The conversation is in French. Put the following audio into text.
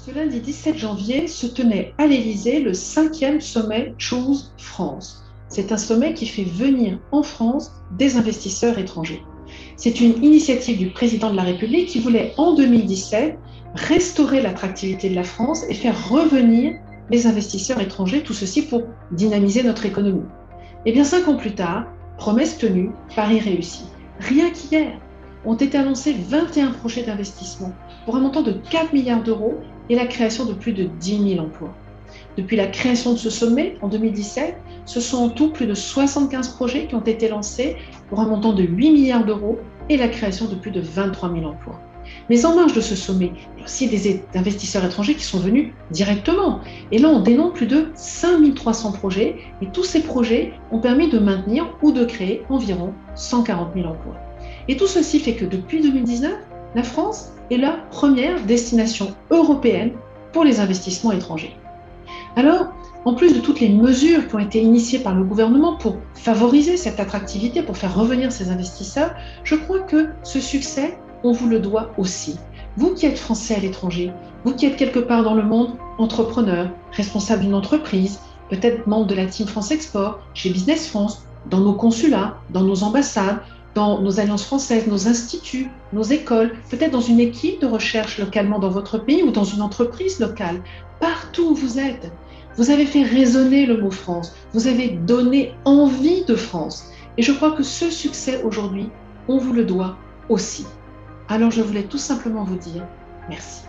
Ce lundi 17 janvier se tenait à l'Élysée le 5e sommet Choose France. C'est un sommet qui fait venir en France des investisseurs étrangers. C'est une initiative du président de la République qui voulait en 2017 restaurer l'attractivité de la France et faire revenir les investisseurs étrangers, tout ceci pour dynamiser notre économie. Et bien 5 ans plus tard, promesse tenue, Paris réussi. Rien qu'hier, ont été annoncés 21 projets d'investissement pour un montant de 4 milliards d'euros et la création de plus de 10 000 emplois. Depuis la création de ce sommet en 2017, ce sont en tout plus de 75 projets qui ont été lancés pour un montant de 8 milliards d'euros et la création de plus de 23 000 emplois. Mais en marge de ce sommet, il y a aussi des investisseurs étrangers qui sont venus directement. Et là, on dénombre plus de 5 300 projets et tous ces projets ont permis de maintenir ou de créer environ 140 000 emplois. Et tout ceci fait que depuis 2019, la France est la première destination européenne pour les investissements étrangers. Alors, en plus de toutes les mesures qui ont été initiées par le gouvernement pour favoriser cette attractivité, pour faire revenir ces investisseurs, je crois que ce succès, on vous le doit aussi. Vous qui êtes français à l'étranger, vous qui êtes quelque part dans le monde, entrepreneur, responsable d'une entreprise, peut-être membre de la Team France Export, chez Business France, dans nos consulats, dans nos ambassades, dans nos alliances françaises, nos instituts, nos écoles, peut-être dans une équipe de recherche localement dans votre pays ou dans une entreprise locale. Partout où vous êtes, vous avez fait résonner le mot France, vous avez donné envie de France. Et je crois que ce succès aujourd'hui, on vous le doit aussi. Alors je voulais tout simplement vous dire merci.